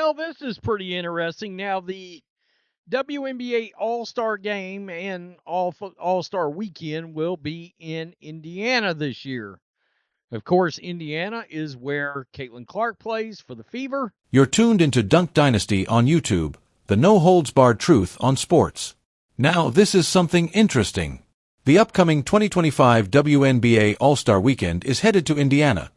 Well, this is pretty interesting. Now, the WNBA All-Star Game and All-Star Weekend will be in Indiana this year. Of course, Indiana is where Caitlin Clark plays for the Fever. You're tuned into Dunk Dynasty on YouTube, the no-holds-barred truth on sports. Now, this is something interesting. The upcoming 2025 WNBA All-Star Weekend is headed to Indiana,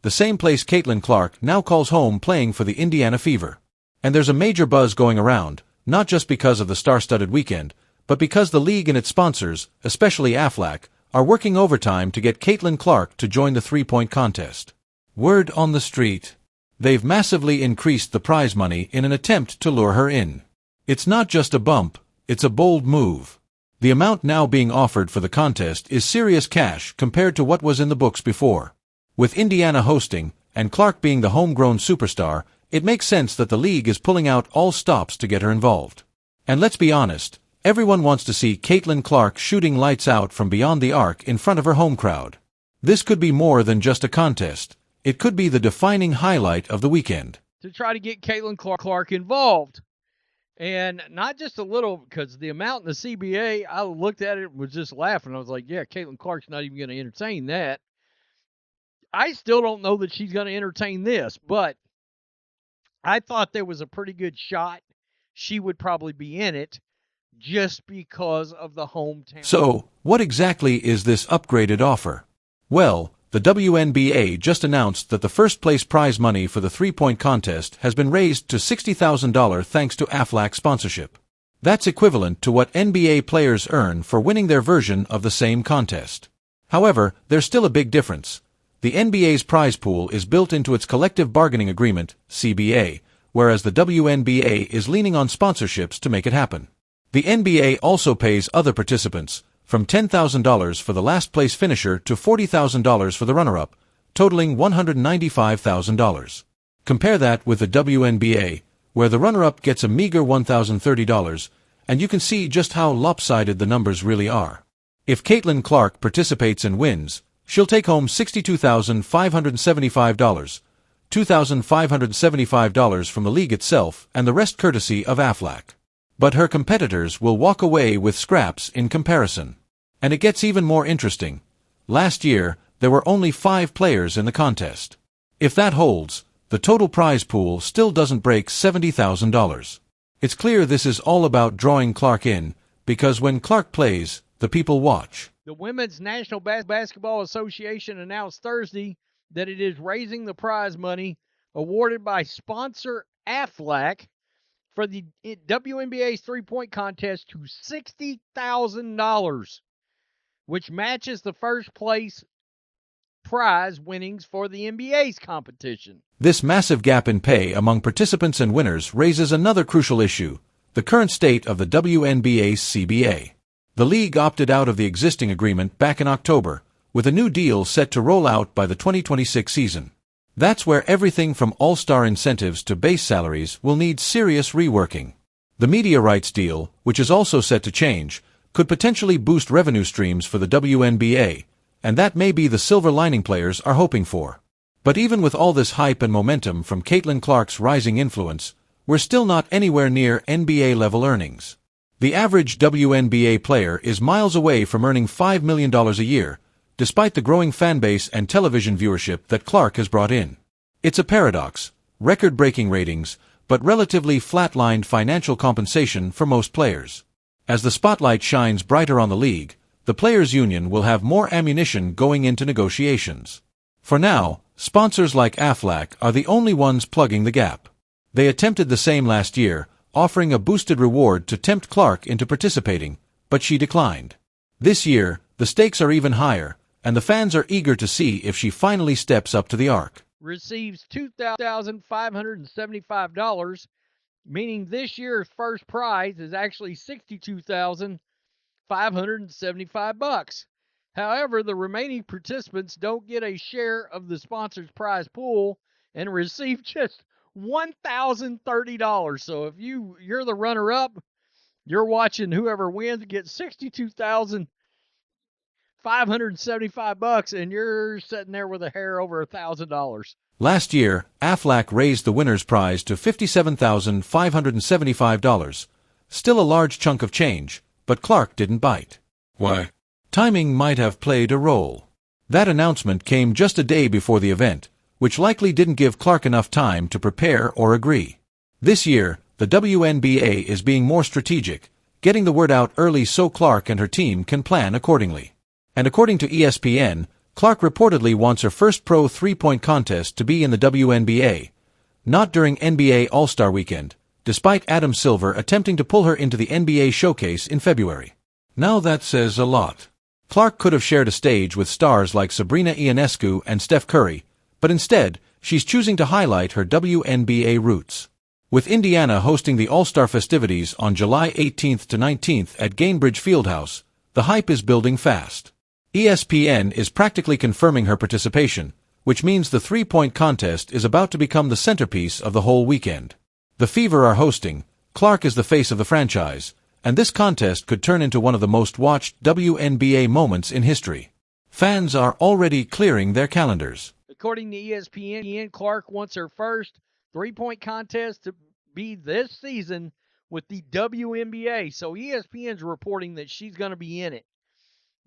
the same place Caitlin Clark now calls home playing for the Indiana Fever. And there's a major buzz going around, not just because of the star-studded weekend, but because the league and its sponsors, especially Aflac, are working overtime to get Caitlin Clark to join the three-point contest. Word on the street. They've massively increased the prize money in an attempt to lure her in. It's not just a bump, it's a bold move. The amount now being offered for the contest is serious cash compared to what was in the books before. With Indiana hosting, and Clark being the homegrown superstar, it makes sense that the league is pulling out all stops to get her involved. And let's be honest, everyone wants to see Caitlin Clark shooting lights out from beyond the arc in front of her home crowd. This could be more than just a contest. It could be the defining highlight of the weekend. To try to get Caitlin Clark involved. And not just a little, because the amount in the CBA, I looked at it and was just laughing. I was like, yeah, Caitlin Clark's not even going to entertain that. I still don't know that she's going to entertain this, but I thought there was a pretty good shot she would probably be in it just because of the hometown. So, what exactly is this upgraded offer? Well, the WNBA just announced that the first-place prize money for the three-point contest has been raised to $60,000 thanks to Aflac sponsorship. That's equivalent to what NBA players earn for winning their version of the same contest. However, there's still a big difference. The NBA's prize pool is built into its collective bargaining agreement, CBA, whereas the WNBA is leaning on sponsorships to make it happen. The NBA also pays other participants, from $10,000 for the last-place finisher to $40,000 for the runner-up, totaling $195,000. Compare that with the WNBA, where the runner-up gets a meager $1,030, and you can see just how lopsided the numbers really are. If Caitlin Clark participates and wins, she'll take home $62,575, $2,575 from the league itself, and the rest courtesy of Aflac. But her competitors will walk away with scraps in comparison. And it gets even more interesting. Last year, there were only 5 players in the contest. If that holds, the total prize pool still doesn't break $70,000. It's clear this is all about drawing Clark in, because when Clark plays, the people watch. The Women's National Basketball Association announced Thursday that it is raising the prize money awarded by sponsor Aflac for the WNBA's three-point contest to $60,000, which matches the first-place prize winnings for the NBA's competition. This massive gap in pay among participants and winners raises another crucial issue, the current state of the WNBA's CBA. The league opted out of the existing agreement back in October, with a new deal set to roll out by the 2026 season. That's where everything from all-star incentives to base salaries will need serious reworking. The media rights deal, which is also set to change, could potentially boost revenue streams for the WNBA, and that may be the silver lining players are hoping for. But even with all this hype and momentum from Caitlin Clark's rising influence, we're still not anywhere near NBA-level earnings. The average WNBA player is miles away from earning $5 million a year, despite the growing fanbase and television viewership that Clark has brought in. It's a paradox, record-breaking ratings, but relatively flatlined financial compensation for most players. As the spotlight shines brighter on the league, the Players' Union will have more ammunition going into negotiations. For now, sponsors like Aflac are the only ones plugging the gap. They attempted the same last year, offering a boosted reward to tempt Clark into participating, but she declined. This year, the stakes are even higher, and the fans are eager to see if she finally steps up to the arc. Receives $2,575, meaning this year's first prize is actually $62,575. However, the remaining participants don't get a share of the sponsor's prize pool and receive just $1,030. So if you're the runner-up, you're watching whoever wins get $62,575, and you're sitting there with a hair over $1,000. Last year, Aflac raised the winner's prize to $57,575. Still a large chunk of change, but Clark didn't bite. Why? Timing might have played a role. That announcement came just a day before the event, which likely didn't give Clark enough time to prepare or agree. This year, the WNBA is being more strategic, getting the word out early so Clark and her team can plan accordingly. And according to ESPN, Clark reportedly wants her first pro three-point contest to be in the WNBA, not during NBA All-Star Weekend, despite Adam Silver attempting to pull her into the NBA showcase in February. Now that says a lot. Clark could have shared a stage with stars like Sabrina Ionescu and Steph Curry, but instead, she's choosing to highlight her WNBA roots. With Indiana hosting the All-Star festivities on July 18th to 19th at Gainbridge Fieldhouse, the hype is building fast. ESPN is practically confirming her participation, which means the three-point contest is about to become the centerpiece of the whole weekend. The Fever are hosting, Clark is the face of the franchise, and this contest could turn into one of the most watched WNBA moments in history. Fans are already clearing their calendars. According to ESPN, Clark wants her first three-point contest to be this season with the WNBA. So ESPN's reporting that she's going to be in it.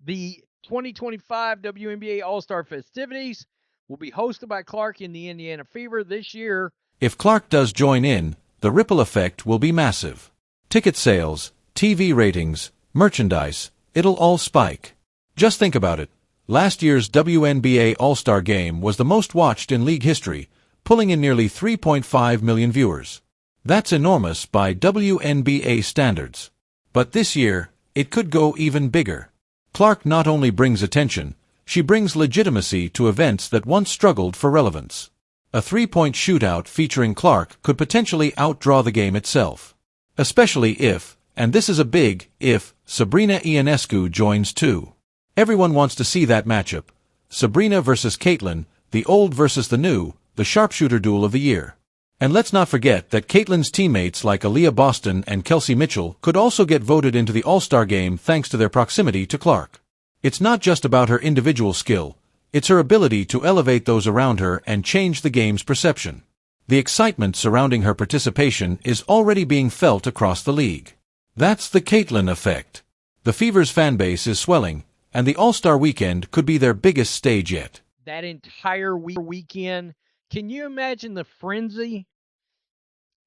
The 2025 WNBA All-Star festivities will be hosted by Clark in the Indiana Fever this year. If Clark does join in, the ripple effect will be massive. Ticket sales, TV ratings, merchandise, it'll all spike. Just think about it. Last year's WNBA All-Star Game was the most watched in league history, pulling in nearly 3.5 million viewers. That's enormous by WNBA standards. But this year, it could go even bigger. Clark not only brings attention, she brings legitimacy to events that once struggled for relevance. A three-point shootout featuring Clark could potentially outdraw the game itself. Especially if, and this is a big if, Sabrina Ionescu joins too. Everyone wants to see that matchup. Sabrina versus Caitlin, the old versus the new, the sharpshooter duel of the year. And let's not forget that Caitlin's teammates like Aliyah Boston and Kelsey Mitchell could also get voted into the All-Star game thanks to their proximity to Clark. It's not just about her individual skill, it's her ability to elevate those around her and change the game's perception. The excitement surrounding her participation is already being felt across the league. That's the Caitlin effect. The Fever's fanbase is swelling, and the All-Star Weekend could be their biggest stage yet. That entire weekend, can you imagine the frenzy?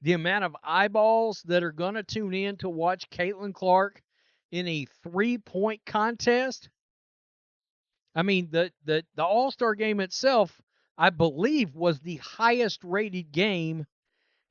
The amount of eyeballs that are going to tune in to watch Caitlin Clark in a three-point contest? I mean, the All-Star game itself, I believe, was the highest-rated game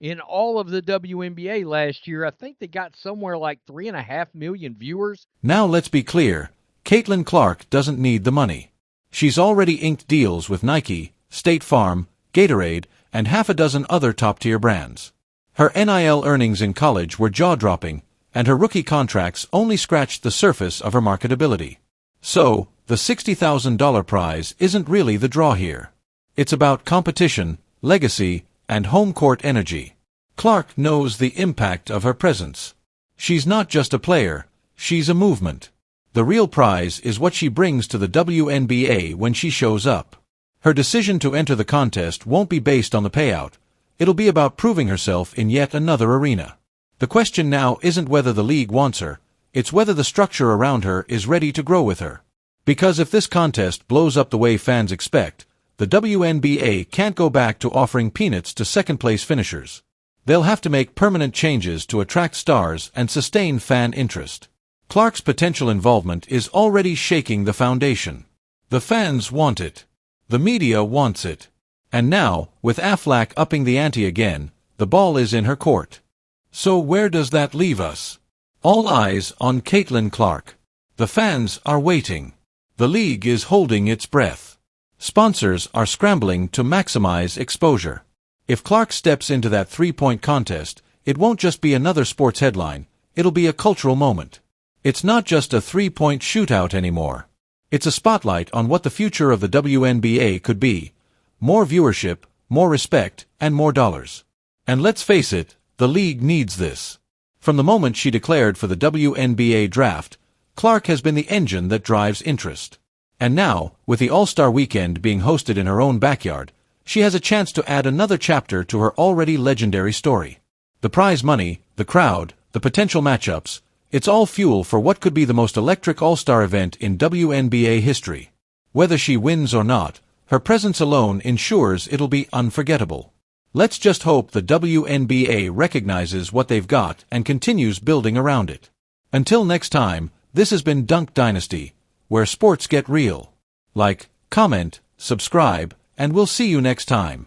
in all of the WNBA last year. I think they got somewhere like 3.5 million viewers. Now let's be clear, Caitlin Clark doesn't need the money. She's already inked deals with Nike, State Farm, Gatorade, and half a dozen other top-tier brands. Her NIL earnings in college were jaw-dropping, and her rookie contracts only scratched the surface of her marketability. So, the $60,000 prize isn't really the draw here. It's about competition, legacy, and home court energy. Clark knows the impact of her presence. She's not just a player, she's a movement. The real prize is what she brings to the WNBA when she shows up. Her decision to enter the contest won't be based on the payout. It'll be about proving herself in yet another arena. The question now isn't whether the league wants her, it's whether the structure around her is ready to grow with her. Because if this contest blows up the way fans expect, the WNBA can't go back to offering peanuts to second-place finishers. They'll have to make permanent changes to attract stars and sustain fan interest. Clark's potential involvement is already shaking the foundation. The fans want it. The media wants it. And now, with Aflac upping the ante again, the ball is in her court. So where does that leave us? All eyes on Caitlin Clark. The fans are waiting. The league is holding its breath. Sponsors are scrambling to maximize exposure. If Clark steps into that three-point contest, it won't just be another sports headline, it'll be a cultural moment. It's not just a three-point shootout anymore. It's a spotlight on what the future of the WNBA could be. More viewership, more respect, and more dollars. And let's face it, the league needs this. From the moment she declared for the WNBA draft, Clark has been the engine that drives interest. And now, with the All-Star Weekend being hosted in her own backyard, she has a chance to add another chapter to her already legendary story. The prize money, the crowd, the potential matchups, it's all fuel for what could be the most electric all-star event in WNBA history. Whether she wins or not, her presence alone ensures it'll be unforgettable. Let's just hope the WNBA recognizes what they've got and continues building around it. Until next time, this has been Dunk Dynasty, where sports get real. Like, comment, subscribe, and we'll see you next time.